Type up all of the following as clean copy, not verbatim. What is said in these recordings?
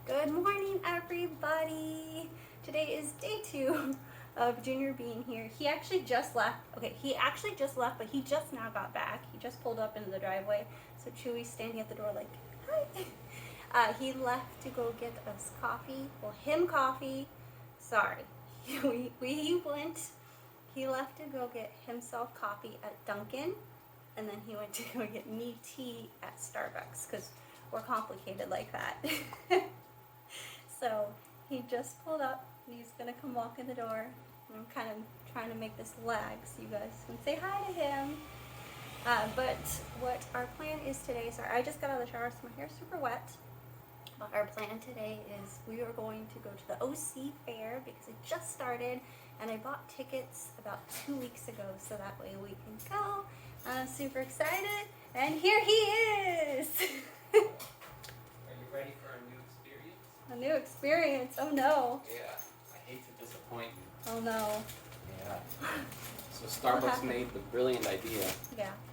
Good morning, everybody. Today is day 2 of Junior being here. He actually just left. Okay, he actually just left, but he just now got back. He just pulled up into the driveway. So Chewy's standing at the door like, hi. He left to go get us coffee. Well, him coffee. Sorry. He left to go get himself coffee at Dunkin', and then he went to go get me tea at Starbucks because we're complicated like that. So he just pulled up. He's gonna come walk in the door. I'm kind of trying to make this lag so you guys can say hi to him. But what our plan is today, sorry, I just got out of the shower, so my hair's super wet. But our plan today is we are going to go to the OC Fair because it just started, and I bought tickets about 2 weeks ago, so that way we can go. I'm super excited, and here he is. Are you ready for a new experience? A new experience. Oh no. Yeah, I hate to disappoint you. Oh no. Yeah. So Starbucks made the brilliant idea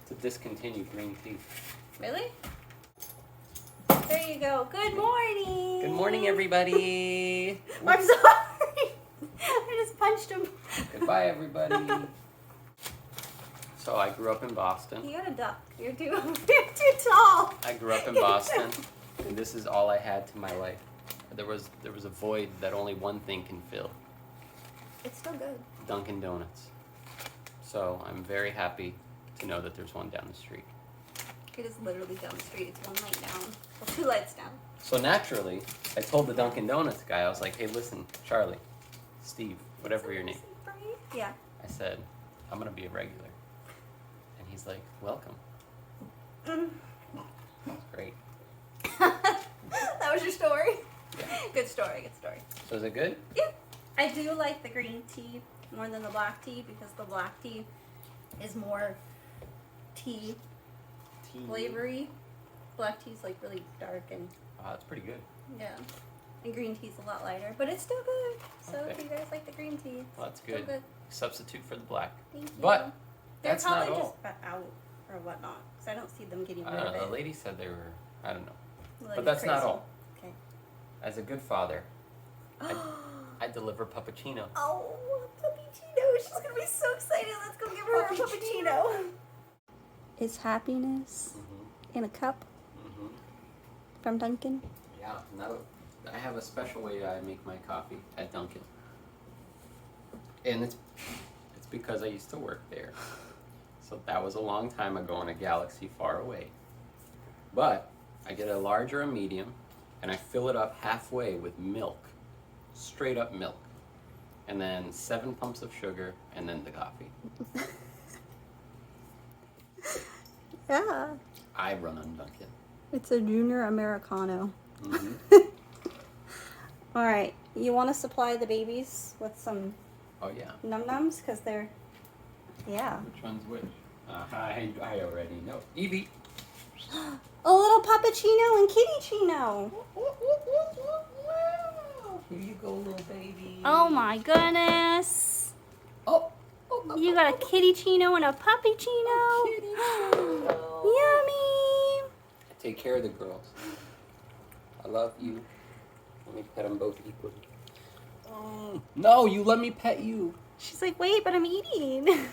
to discontinue green tea. Really? There you go. Good morning. Good morning, everybody. I'm sorry. I just punched him. Goodbye, everybody. So I grew up in Boston. You gotta duck. You're too tall. I grew up in Boston, and this is all I had to my life. There was a void that only one thing can fill. It's still good. Dunkin' Donuts. So I'm very happy to know that there's one down the street. It is literally down the street. It's one light down. Well, 2 lights down. So naturally, I told the Dunkin' Donuts guy, I was like, hey, listen, Charlie, Steve, whatever your name. Yeah. I said, I'm going to be a regular. And he's like, welcome. That's great. That was your story? Yeah. Good story. So is it good? Yeah. I do like the green tea more than the black tea because the black tea is more tea flavory. Black tea is like really dark and That's pretty good. yeah. And green tea is a lot lighter, but it's still good. So Okay. if you guys like the green tea, Well, that's still good. Substitute for the black. Thank you. But they're that's probably not just all. out or whatnot because I don't see them getting I rid don't of know. it. The lady said they were, I don't know. The But lady's that's not crazy. all. Okay. As a good father, I deliver puppuccino. Oh, puppuccino! She's gonna be so excited. Let's go give her a puppuccino. Is happiness in a cup from Dunkin'? Yeah, no, I have a special way I make my coffee at Dunkin'. And it's because I used to work there. So that was a long time ago in a galaxy far away. But I get a large or a medium, and I fill it up halfway with milk. Straight up milk. And then 7 pumps of sugar, and then the coffee. Yeah. I run on Dunkin'. It's a junior Americano. Mm-hmm. All right. You want to supply the babies with some Oh yeah. num-nums? Because they're, yeah. Which one's which? I already know. Evie. A little puppuccino and kitty chino. Here you go, little baby. Oh my goodness. Oh. You got a kitty chino and a puppy chino. Yummy. Take care of the girls. I love you. Let me pet them both equally. No, you let me pet you. She's like, wait, but I'm eating.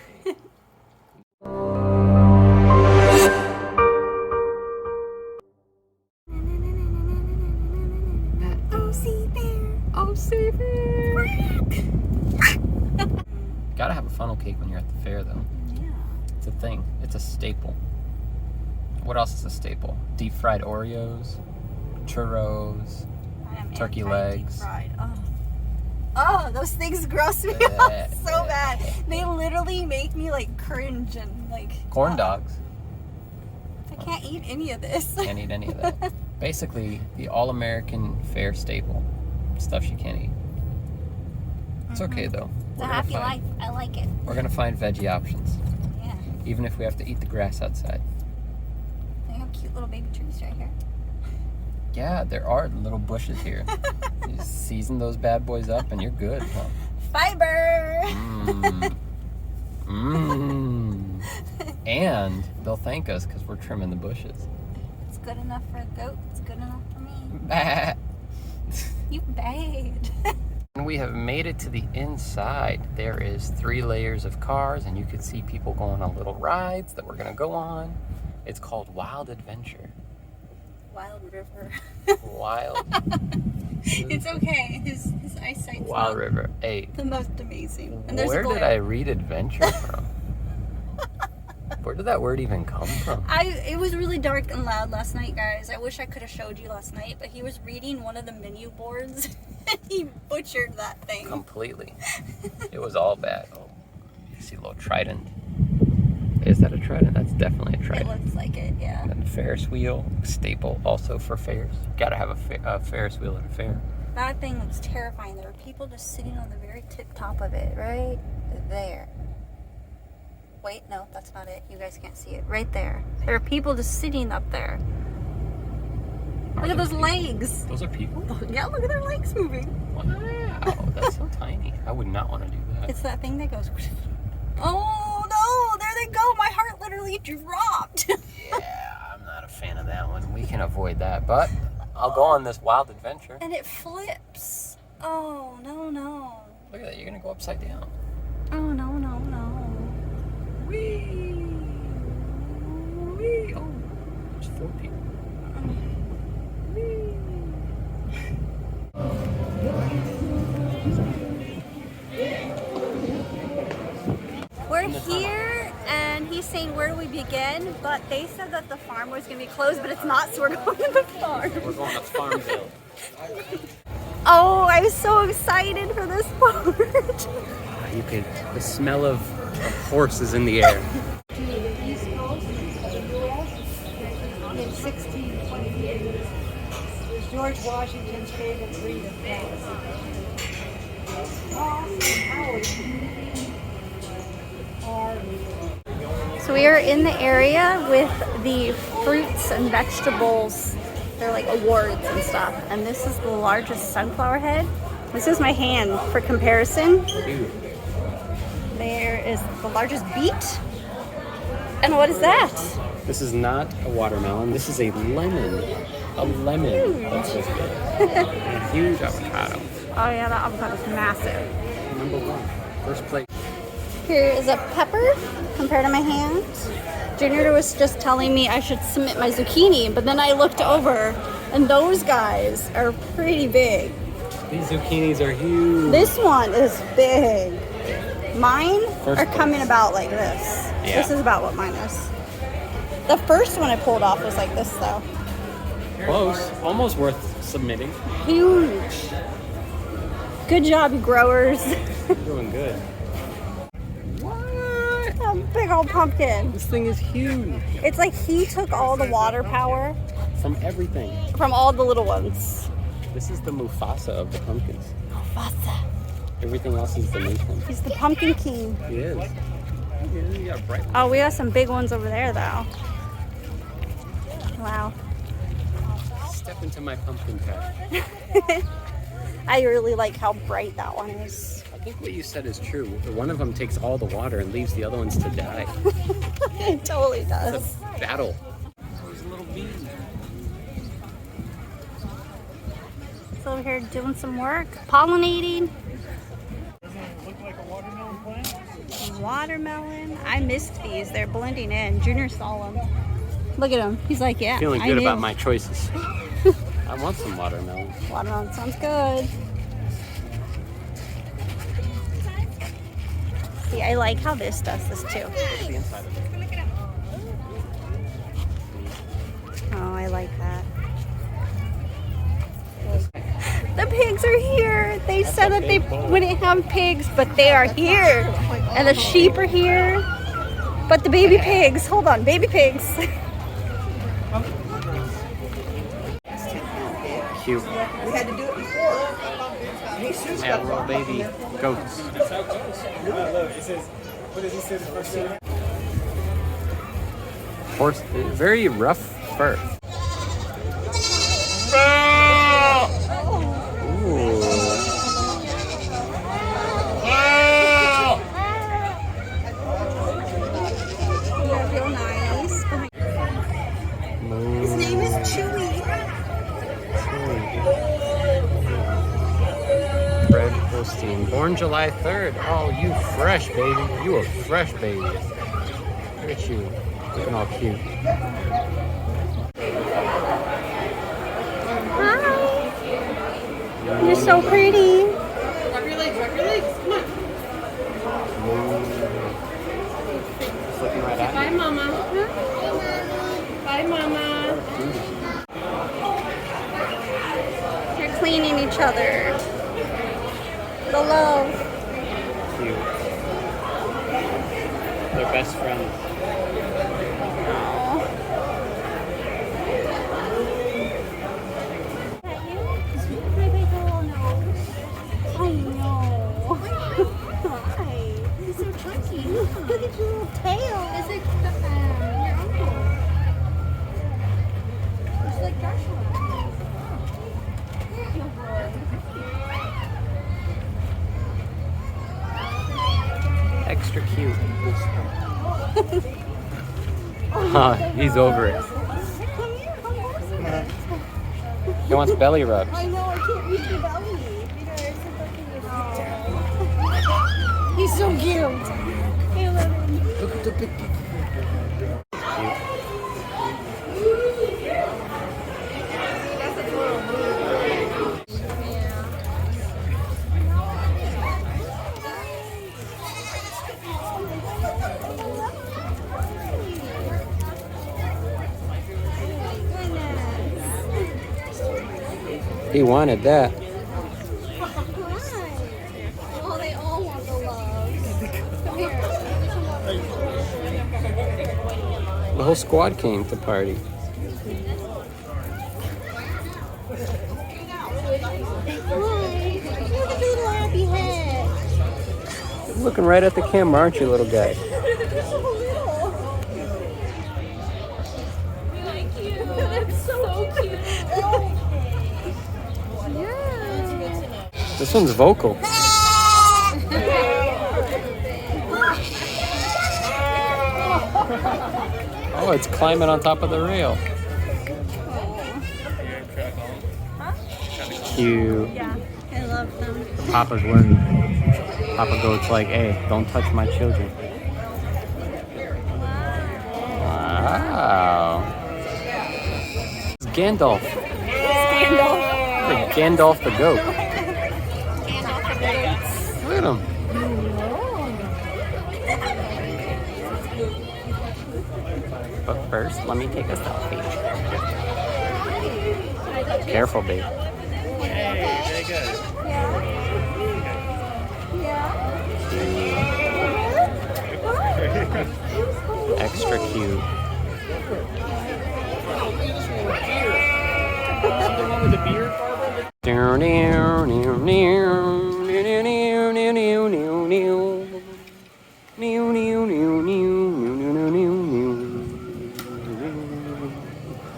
Gotta have a funnel cake when you're at the fair, though. Yeah. It's a thing. It's a staple. What else is a staple? Deep fried Oreos, churros, turkey legs. Fried. Oh, those things gross me out so bad. They literally make me like cringe and like. Corn dogs. I can't eat any of this. Can't eat any of that. Basically, the all-American fair staple. Stuff you can't eat. It's okay, though. It's a happy life. I like it. We're gonna find veggie options. Yeah. Even if we have to eat the grass outside. They have cute little baby trees right here. Yeah, there are little bushes here. You just season those bad boys up and you're good, huh? Fiber! And they'll thank us because we're trimming the bushes. It's good enough for a goat. It's good enough for me. Bah. You bad. And we have made it to the inside. There is 3 layers of cars, and you can see people going on little rides that we're gonna go on. It's called Wild Adventure. Wild River. Wild. It's okay. His eyesight's Wild not River. Hey, the most amazing. And there's where a glare. did I read adventure from? Where did that word even come from? It was really dark and loud last night, guys. I wish I could have showed you last night, but he was reading one of the menu boards and he butchered that thing. Completely. It was all bad. Oh, you see a little trident. Is that a trident? That's definitely a It trident. looks like it, yeah. And Ferris wheel, staple also for fairs. Gotta have a Ferris wheel at a fair. That thing was terrifying. There were people just sitting on the very tip top of it, right there. Wait, no, that's not it. You guys can't see it. Right there. There are people just sitting up there. Look at those legs. Those are people? Yeah, look at their legs moving. Wow, that's so tiny. I would not want to do that. It's that thing that goes... Oh, no, there they go. My heart literally dropped. Yeah, I'm not a fan of that one. We can avoid that, but I'll go on this wild adventure. And it flips. Oh, no, no. Look at that, you're gonna go upside down. Oh, no, no, no. Whee! Whee! Oh, there's 4 people. Whee! We're here, and he's saying, where do we begin? But they said that the farm was going to be closed, but it's not, so we're going to the farm. We're going to Farmville. Oh, I'm so excited for this part. You could, the smell of horses in the air. The East Coast of the U.S. in 1628. It was George Washington's favorite breed of cows. Hogs and cows are So we are in the area with the fruits and vegetables. They're like awards and stuff. And this is the largest sunflower head. This is my hand for comparison. Dude. There is the largest beet. And what is that? This is not a watermelon. This is a lemon. A lemon. Huge. That's just a huge avocado. Oh yeah, that avocado is massive. Number 1. First place. Here is a pepper compared to my hand. Junior was just telling me I should submit my zucchini, but then I looked over and those guys are pretty big. These zucchinis are huge. This one is big. Mine First are place. coming about like this. Yeah. This is about what mine is. The first one I pulled off was like this though. Close. Almost worth submitting. Huge. Good job, you growers. You're doing good. A big old pumpkin. This thing is huge. It's like he took all the water power From everything. from all the little ones. This is the Mufasa of the pumpkins. Mufasa. Everything else is the Nathan. He's the pumpkin king. He is. You got bright. Oh, we got some big ones over there though. Wow. Step into my pumpkin patch. I really like how bright that one is. I think what you said is true. One of them takes all the water and leaves the other ones to die. It totally It's does. a battle. There's a little bee. So over here doing some work, pollinating. Doesn't it look like a watermelon plant? Watermelon. I missed these. They're blending in. Junior saw them. Look at him. He's like, yeah. Feeling I good knew. about my choices. I want some watermelon. Watermelon sounds good. See, I like how this does this too. Look at the inside of it. Oh, I like that. The pigs are here. They said that they wouldn't have pigs, but they are here. And the sheep are here. But the baby pigs, hold on, baby pigs. Cute. We had to do it before. Jesus Yeah, little baby goats. Horse, very rough fur. Ooh. They're real nice. His name is Chewy. mangosteen, born July 3rd. Oh, you fresh, baby. You a fresh baby. Look at you, looking all cute. Hi. You're so pretty. Drop your legs, come on. Just looking right at Bye, me. Mama. Bye, Mama. You're cleaning each other. The love. Cute. They're best friends. Hi, big little nose. I know. Hi. You're so chunky. Look at your little tail. It's like your uncle. It's like Joshua. Extra cute. He's over it. Come here, come closer. He wants belly rubs. I know, I can't reach your belly. He's so cute. I love him. Look at the big. He wanted that. Oh, they all want the love. Come here. The whole squad came to party. Hi. Look at your little happy head. You're looking right at the camera, aren't you, little guy? You're so little. We like you. That's so cute. Yeah. This one's vocal. Oh, it's climbing on top of the rail. Cute. Yeah, I love them. Papa's worried. Papa goes like, hey, don't touch my children. Wow. It's Gandalf. Scandal. Like Gandalf the goat. Look at him. But first, let me take a selfie. Careful, babe. Extra cute.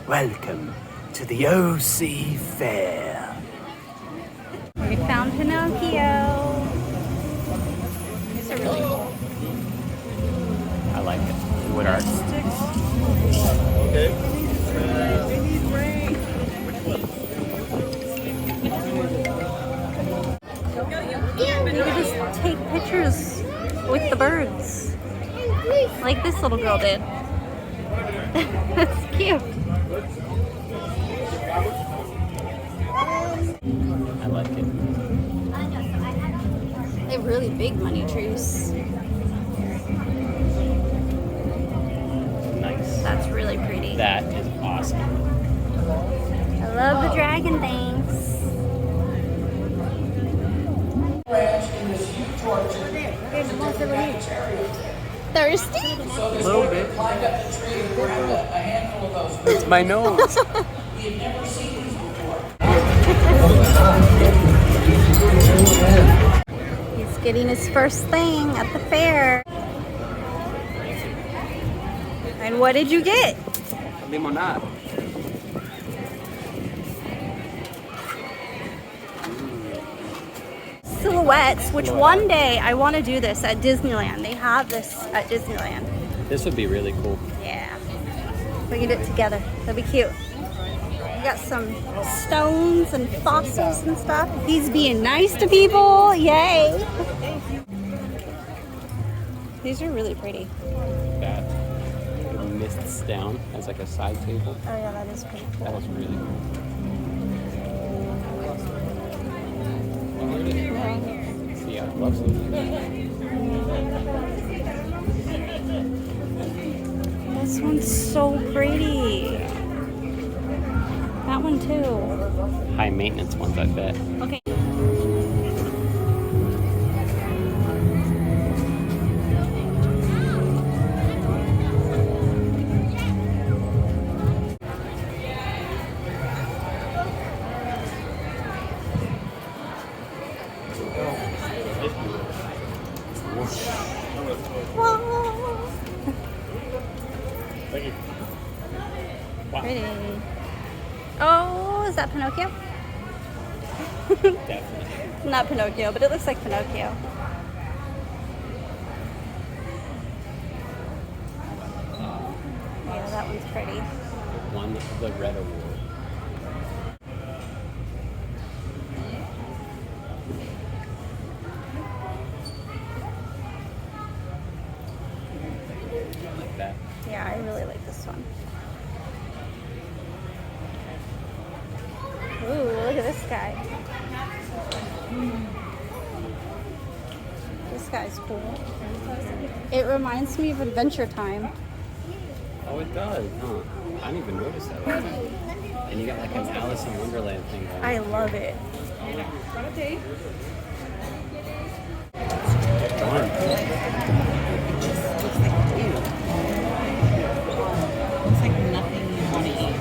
Welcome to the OC Fair. We found Pinocchio. These are really cool. I like it. Wood art. You could just take pictures with the birds. Like this little girl did. That's cute. I like it. They have really big money trees. Nice. That's really pretty. That is awesome. I love the dragon things. Thirsty? A little bit. It's my nose. He's getting his first thing at the fair. And what did you get? Limonada. Silhouettes, which one day I want to do this at Disneyland. They have this at Disneyland. This would be really cool. Yeah. We can do it together. That'd be cute. got some stones and fossils and stuff. He's being nice to people. Yay! These are really pretty. That mists down as like a side table. Oh yeah, that is pretty cool. That was really cool. See, I love something like that. This one's so pretty. That one too. High maintenance ones, I bet. Okay. Pretty. Oh, is that Pinocchio? Definitely. Not Pinocchio, but it looks like Pinocchio. Yeah, that one's pretty. Won the Red Award. Like that. Yeah, I really like this one. Ooh, look at this guy. This guy's cool. It reminds me of Adventure Time. Oh, it does, huh? I didn't even notice that. And you got like an Alice in Wonderland thing going. I love it. Darn. It's like nothing you want to eat.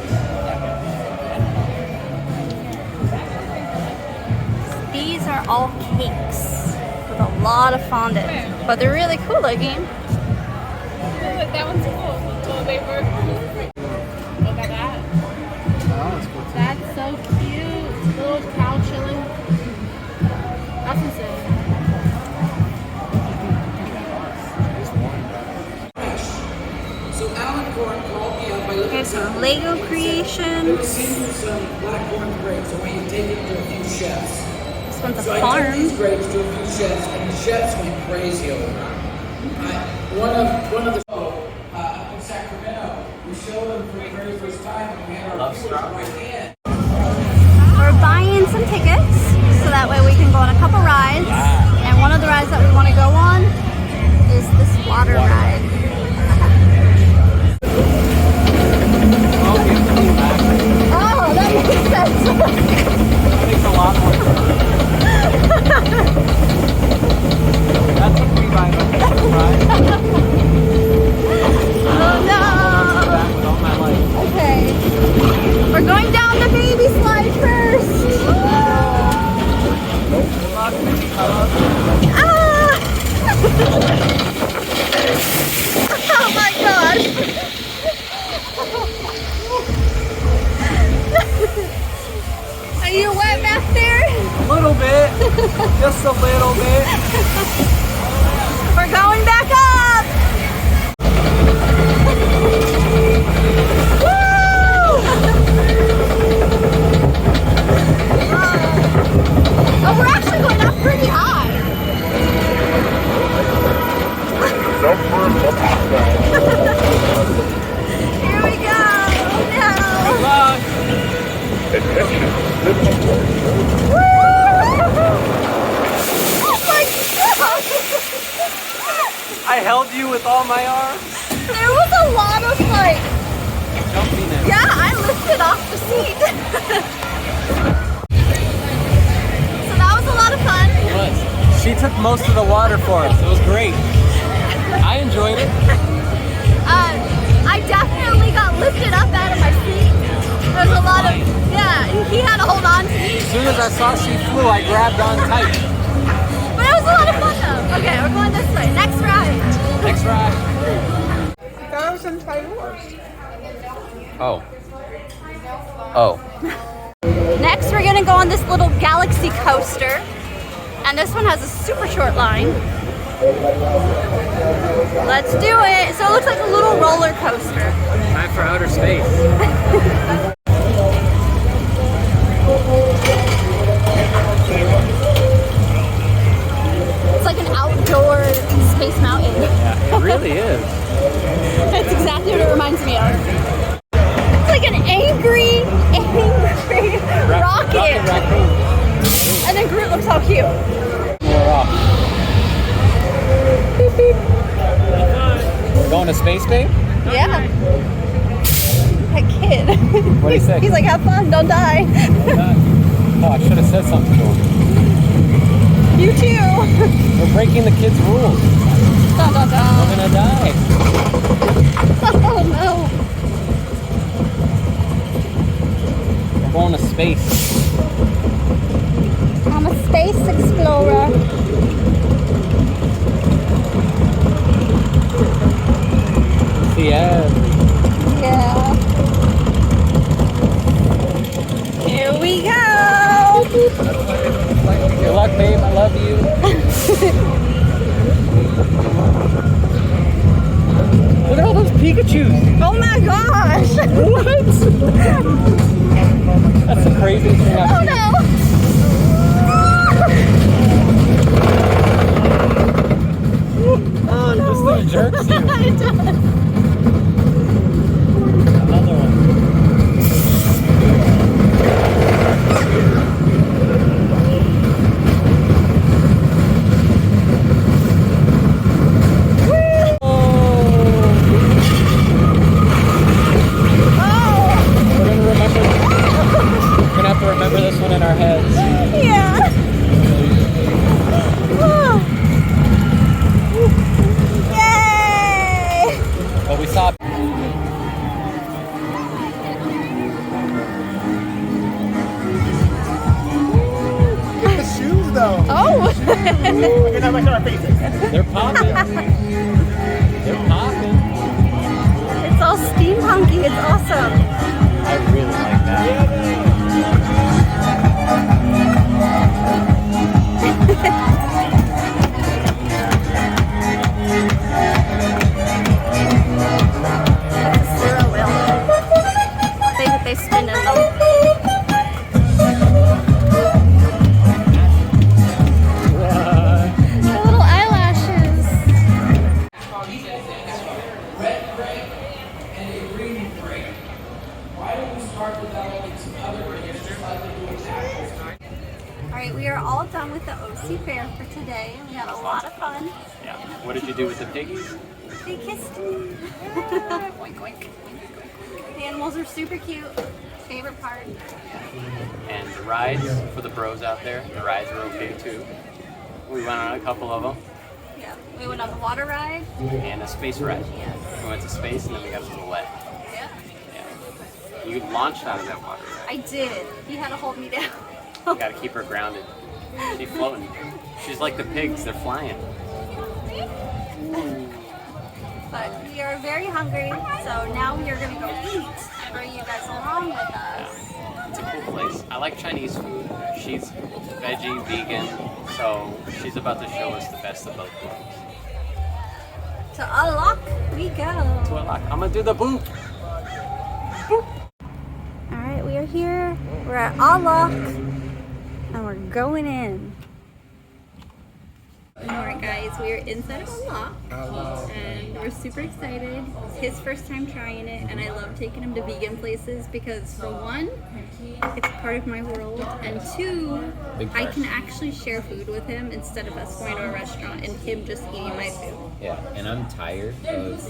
These are all cakes with a lot of fondant, but they're really cool looking. Look, that one's cool. Little wafer. Look at that. Oh, it's cool too. That's so cute. Little cow chilling. That's insane. So Alan Corn called me up by looking Here's some Lego creations. some black corn grapes. I want you to take it to a few chefs. This one's a So I took farm. these grapes to a few chefs, and the chefs went crazy over them. One of the up in Sacramento, we showed them for the very first time, and we had our viewers right in. We're buying some tickets so that way we can go on a couple rides. And one of the rides that we want to go on is this water ride. Oh, that makes sense. That makes a lot more sense. That's what we buy the ride. Oh no. Back with all my life. Okay. We're going down the baby slide first. Ah! Oh my gosh. Are you wet back there? A little bit. Just a little bit. We're going back up. Woo! Oh, we're actually going up pretty high. Here we go. Woo! Oh my God! I held you with all my arms. There was a lot of like, Jumpiness. yeah, I lifted off the seat. So that was a lot of fun. It was. She took most of the water for us. It was great. I enjoyed it. I definitely got lifted up out of my seat. There's a lot of, yeah, he had to hold on to me. As soon as I saw she flew, I grabbed on tight. But it was a lot of fun though. Okay, we're going this way. Next ride. Next ride. Oh. Oh. Next, we're gonna go on this little galaxy coaster. And this one has a super short line. Let's do it. So it looks like a little roller coaster. Time for outer space. cute. And then Groot looks so cute. We're off. Beep, beep. We're going to space, babe? Yeah. That kid. What'd he say? He's like, have fun, don't die. Oh, I should have said something to him. You too. We're breaking the kids' rules. Dun, dun, dun. We're gonna die. Oh no. We're going to space. I'm a space explorer. See everything. Yeah. Here we go. Good luck, babe. I love you. Look at all those Pikachus. Oh my gosh. What? That's the craziest thing I've Oh seen. no. Oh no. This thing jerks you. It does. Another one. We're gonna have to remember this one in our heads. Yeah. Oh. Yay! But we saw. Look at the shoes, though. Oh. Look at how much our faces. They're popping. They're popping. It's all steampunky. It's awesome. I really like that. Zero wheel. They spin in them. The little eyelashes. Red grape and a green grape. Why don't we start developing some other grapes just like we do with apples? All right, we are all done with the OC Fair for today. We had a lot of fun. Yeah. What did you do with the piggies? They kissed me. Oink, oink. The animals are super cute. Favorite part. And the rides for the bros out there, the rides were okay too. We went on a couple of them Yeah, we went on the water ride. and a space ride. Yes. We went to space and then we got a little wet. Yeah. Yeah. You launched out of that water ride. I did. He had to hold me down. You gotta keep her grounded. She's floating. She's like the pigs, they're flying. But we are very hungry, so now we are gonna go eat and bring you guys along with us. It's a cool place. I like Chinese food. She's veggie, vegan, so she's about to show us the best of both worlds. To Au Lac we go. To Au Lac. I'm gonna do the boop. Alright, we are here. We're at Au Lac and we're going in. Alright guys, we are inside of Au Lac and we're super excited. It's his first time trying it and I love taking him to vegan places because for one, it's part of my world, and two, I can actually share food with him instead of us going to a restaurant and him just eating my food. Yeah, and I'm tired of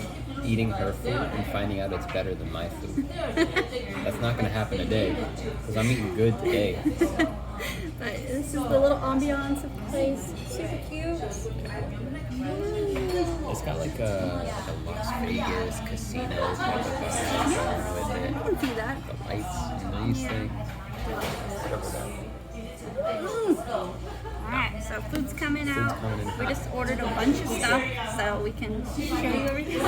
eating her food and finding out it's better than my food. That's not gonna happen today, because I'm eating good today. But this is the little ambiance of the place. Super cute. It's got like a Las Vegas casino type of vibe with I it. can see that. The lights and these things. Alright, so food's coming out. coming in We hot. just ordered a bunch of stuff so we can show you everything.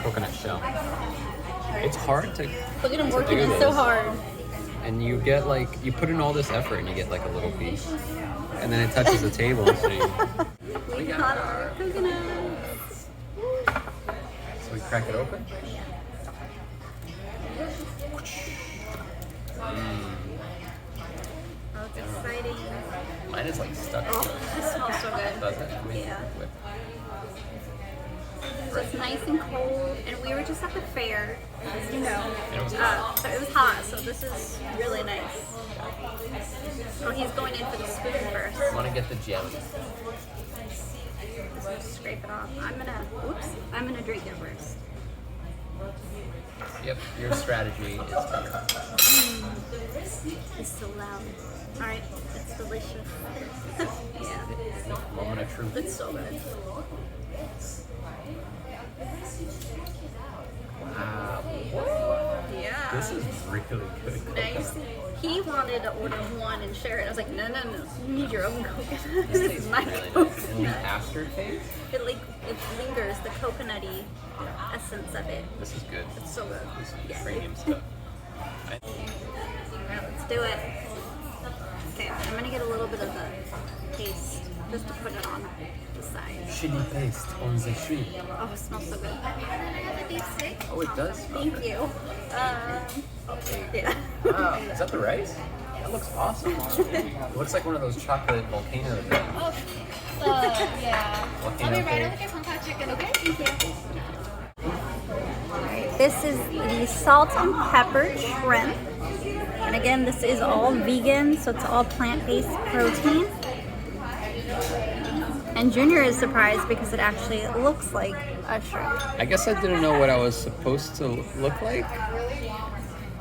Coconut shell. It's hard to, Look at him working do it so this. hard. and you get like, you put in all this effort and you get like a little piece. And then it touches the table, so We got our coconuts. we crack it open. It's exciting. Mine is like stuck. Oh, it smells so good. Does it? Yeah. It's nice and cold, and we were just at the fair, as you know. It was So it was hot, so this is really nice. Oh, he's going in for the spoon first. I want to get the jelly. Just scrape it off. I'm gonna drink it first. Yep, your strategy is better. It's so loud. All right, it's delicious. Yeah, Moment of truth. it's so good. Wow. Yeah. This is really good. Nice. He wanted to order one and share it. I was like, no. You need your own coconut. This This tastes is my really nice. coconut. And the aftertaste? It lingers, the coconutty essence of it. This is good. It's so good. This is Yeah. premium stuff. Alright, let's do it. Okay, I'm gonna get a little bit of the paste just to put it on the side. Chili paste on the shrimp. Oh, it smells so good. Can I have a beef steak? Oh, it does smell Thank good. you. Okay. Yeah. Wow, is that the rice? That looks awesome. It looks like one of those chocolate volcano things. Yeah. Volcano I'll be right cake. over there for hot chicken, okay? Thank you. Alright, this is the salt and pepper shrimp. And again, this is all vegan, so it's all plant-based protein. And Junior is surprised because it actually looks like a shrimp. I guess I didn't know what I was supposed to look like.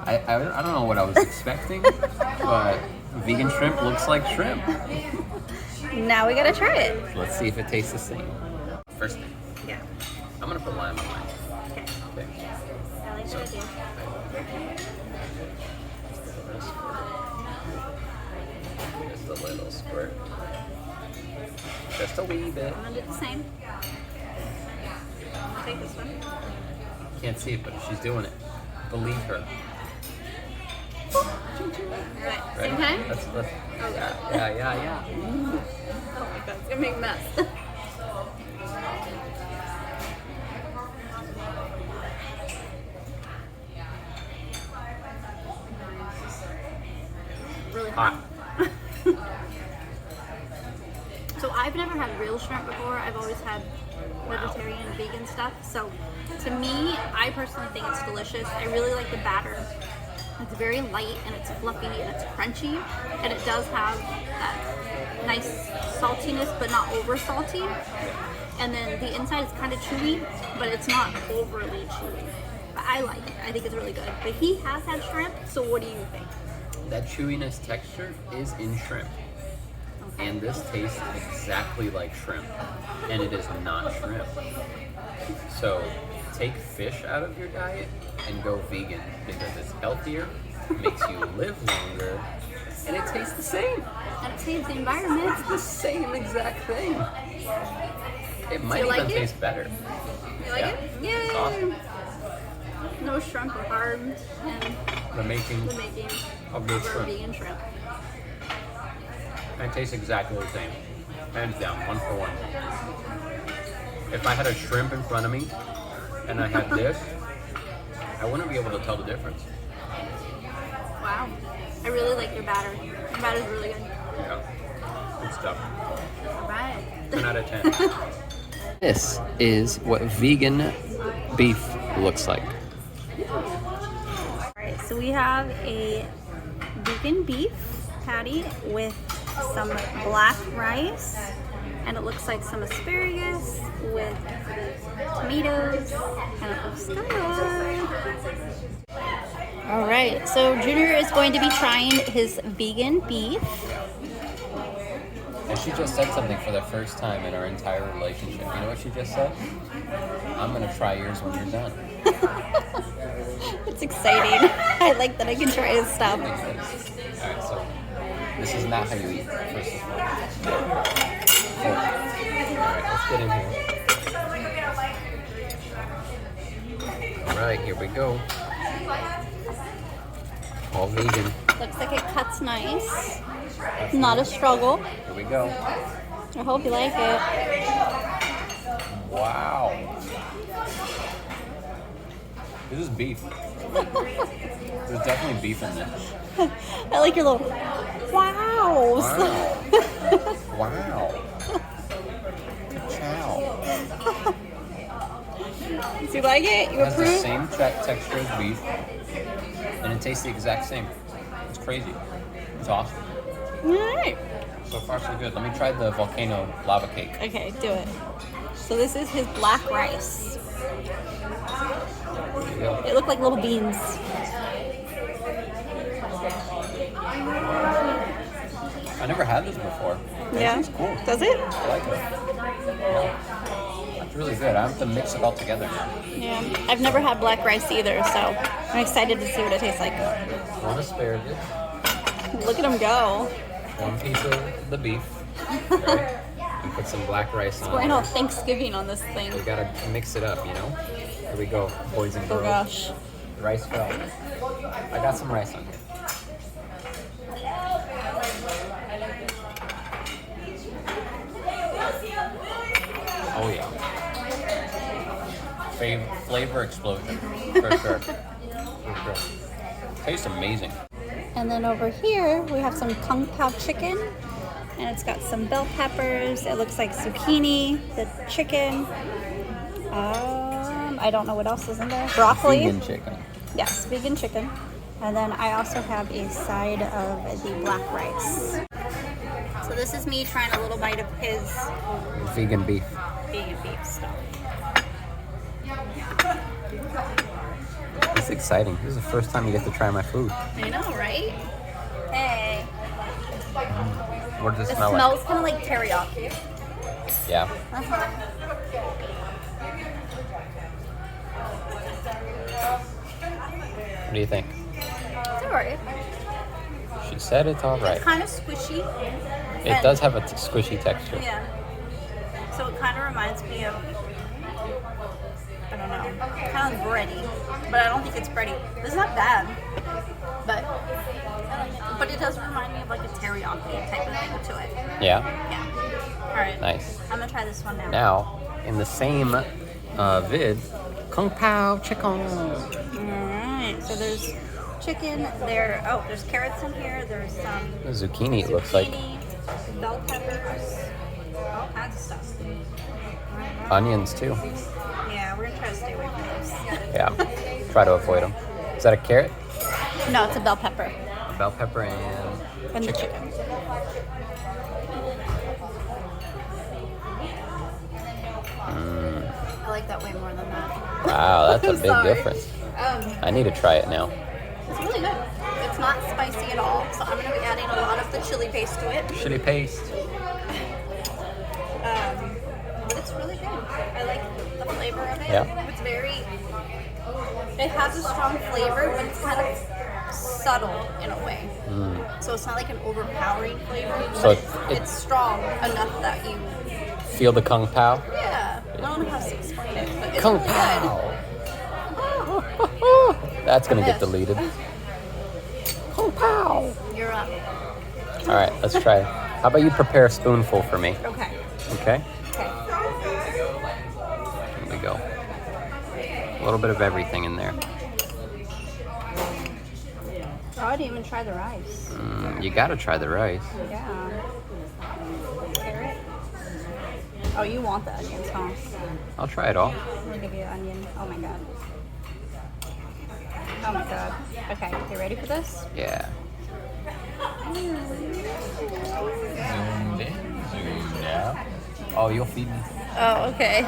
I don't know what I was expecting, but vegan shrimp looks like shrimp. Now we gotta try it. Let's see if it tastes the same. First thing, Yeah. I'm gonna put lime on mine. Okay. Okay. I like that idea. Just a little squirt. Just a wee bit. I'm gonna do the same. I'll take this one. Can't see it, but she's doing it. Believe her. Right. Ready? Same time? Let's Oh, yeah. Oh my god, it's gonna make a mess. Really hot. So I've never had real shrimp before. I've always had vegetarian and vegan stuff. So to me, I personally think it's delicious. I really like the batter. It's very light and it's fluffy and it's crunchy. And it does have that nice saltiness, but not over salty. And then the inside is kind of chewy, but it's not overly chewy. But I like it. I think it's really good. But he has had shrimp, so what do you think? That chewiness texture is in shrimp. And this tastes exactly like shrimp. And it is not shrimp. So take fish out of your diet and go vegan because it's healthier, makes you live longer, and it tastes the same. And it saves the environment. It's the same exact thing. It might you even like it? taste better. You like it? Yay! It's awesome. No shrimp are harmed in The making the making of good of our shrimp. vegan shrimp. And it tastes exactly the same. Hands down, 1 for 1. If I had a shrimp in front of me and I had this, I wouldn't be able to tell the difference. Wow. I really like your batter. Your batter's really good. Yeah. Good stuff. Alright. 10 out of 10. This is what vegan beef looks like. Alright, so we have a vegan beef patty with some black rice, and it looks like some asparagus with tomatoes, and it looks good. Alright, so Junior is going to be trying his vegan beef. And she just said something for the first time in our entire relationship. You know what she just said? I'm gonna try yours when you're done. It's exciting. I like that I can try his stuff. Alright, so this is not how you eat, first of all. Alright, let's get in here. Alright, here we go. All vegan. Looks like it cuts nice. Not a struggle. Here we go. I hope you like it. Wow. This is beef. There's definitely beef in there. I like your little wows. Wow. Wow. Ciao. Do you like it? You It has the approve? same texture as beef, and it tastes the exact same. It's crazy. It's awesome. Alright. So far, so good. Let me try the volcano lava cake. Okay, do it. So this is his black rice. There you go. It looked like little beans. I never had this before. Yeah. It's cool. Does it? I like it. Yeah. That's really good. I have to mix it all together now. Yeah. I've never had black rice either, so I'm excited to see what it tastes like. One asparagus, Look at him go. one piece of the beef, right? And put some black rice on We're it. in all Thanksgiving on this thing. We gotta mix it up, you know? Here we go, boys and Oh girls. gosh. Rice fell. I got some rice on here. Oh yeah. Flavor explosion, for sure. For sure. Tastes amazing. And then over here we have some kung pao chicken, and it's got some bell peppers. It looks like zucchini, the chicken. I don't know what else is in there. Broccoli. Vegan chicken. Yes, vegan chicken. And then I also have a side of the black rice. So this is me trying a little bite of his Vegan beef. vegan beef stuff. It's exciting. This is the first time you get to try my food. I know, right? Hey. What does it It smell smells kind of like teriyaki. like? Yeah. Uh-huh. What do you think? It's alright. She said it's all right. It's kind of squishy. It does have a squishy texture. Yeah. So it kind of reminds me of, I don't know, kind of bready, but I don't think it's bready. This is not bad, but it does remind me of like a teriyaki type of thing to it. Yeah? Yeah. All right. Nice. I'm gonna try this one now. Now, in the same vid, Kung Pao chicken. All right. So there's chicken. There's carrots in here. There's some Zucchini, it looks like. bell peppers, all kinds of stuff. Onions, too. Yeah, we're gonna try to stay away from those. Yeah. Try to avoid them. Is that a carrot? No, it's a bell pepper. Bell pepper and The chicken. I like that way more than that. Wow, that's a I'm big sorry. difference. I need to try it now. It's really good. It's not spicy at all, so I'm going to be adding a lot of the chili paste to it. Chili paste. But it's really good. I like the flavor of it. Yeah. It's it has a strong flavor, but it's kind of subtle in a way. So it's not like an overpowering flavor, So but it's strong enough that you, Feel the Kung Pao? yeah, I don't know how to explain it, but it's Kung really Pao. That's gonna get deleted. Kung Pao. good. You're up. All right, let's try it. How about you prepare a spoonful for me? Okay. Okay. Okay. Here we go. A little bit of everything in there. Oh, I didn't even try the rice. You gotta try the rice. Yeah. Carrot. Oh, you want the onions, huh? I'll try it all. I'm gonna give you an onion. Oh my god. Oh my god. Okay, you ready for this? Yeah. Zoomed in, zoomed out. Oh, you'll feed me? Oh, okay.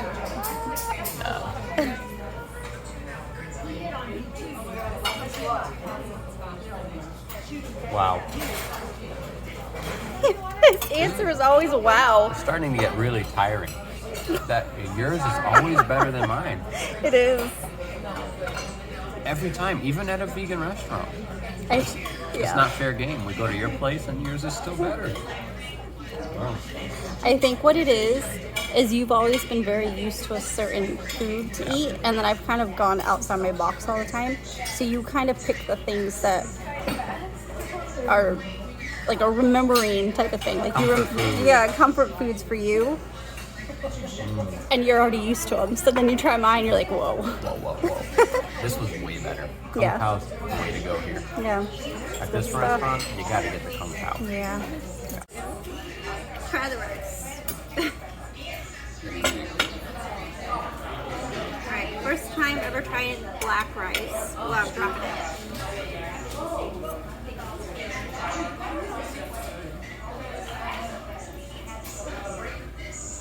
No. Wow. His answer is always wow. It's starting to get really tiring. That yours is always better than mine. It is. Every time, even at a vegan restaurant. It's not fair game. We go to your place and yours is still better. Oh. I think what it is you've always been very used to a certain food to eat, and then I've kind of gone outside my box all the time. So you kind of pick the things that are like a remembering type of thing. Like Comfort food. yeah, comfort foods for you. And you're already used to them. So then you try mine, you're like, whoa. Whoa, whoa, whoa. This was way better. Kung Yeah. Pao's way to go here. Yeah. At this stuff. restaurant, you gotta get the Kung Pao. Yeah. Try the rice. Alright, first time ever trying black rice. Wow, drop it in.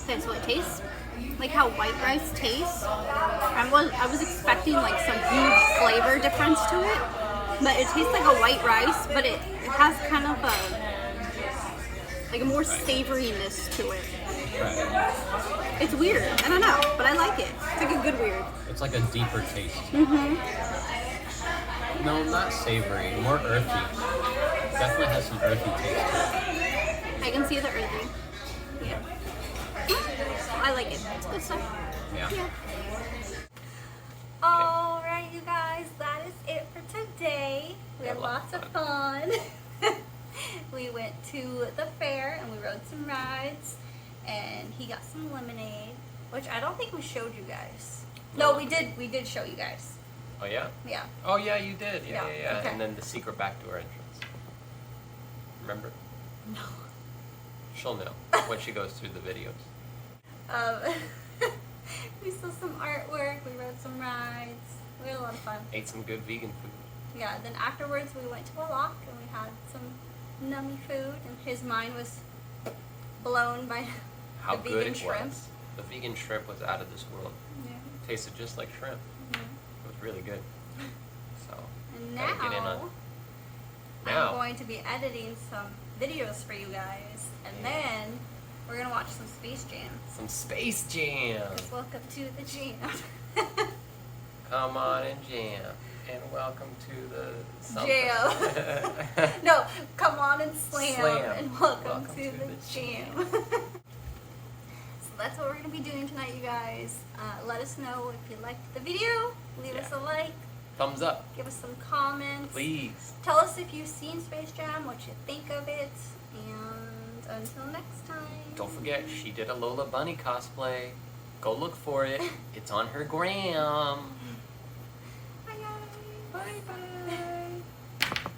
Okay, so it tastes like how white rice tastes. I was expecting like some huge flavor difference to it, but it tastes like a white rice, but it has kind of a more savoriness to it. Right. It's weird. I don't know, but I like it. It's like a good weird. It's like a deeper taste. Mm-hmm. No, not savory, more earthy. Definitely has some earthy taste to it. I can see the earthy. Yeah. I like it. It's good stuff. Yeah. Alright, you guys, that is it for today. We had lots of fun. We went to the fair and we rode some rides, and he got some lemonade, which I don't think we showed you guys. No, we did show you guys. Oh yeah? Yeah. Oh yeah, you did. Yeah. Okay. And then the secret backdoor entrance. Remember? No. She'll know when she goes through the videos. We saw some artwork, we rode some rides, we had a lot of fun. Ate some good vegan food. Yeah, then afterwards we went to Au Lac and we had some nummy food, and his mind was blown by How the good vegan it shrimp. was. The vegan shrimp was out of this world. Yeah. Tasted just like shrimp. Mhm. It was really good. So And gotta get in on it. I'm Now. going to be editing some videos for you guys, and then we're gonna watch some Space Jam. Some Space Jam. Welcome to the jam. Come on and jam. And welcome to the something. Jam. No, come on and slam, Slam. and welcome to the jam. So that's what we're gonna be doing tonight, you guys. Let us know if you liked the video. Leave us a like. Thumbs up, Give us some comments. please. Tell us if you've seen Space Jam, what you think of it, and until next time. Don't forget, she did a Lola Bunny cosplay. Go look for it. It's on her gram. Bye guys. Bye bye.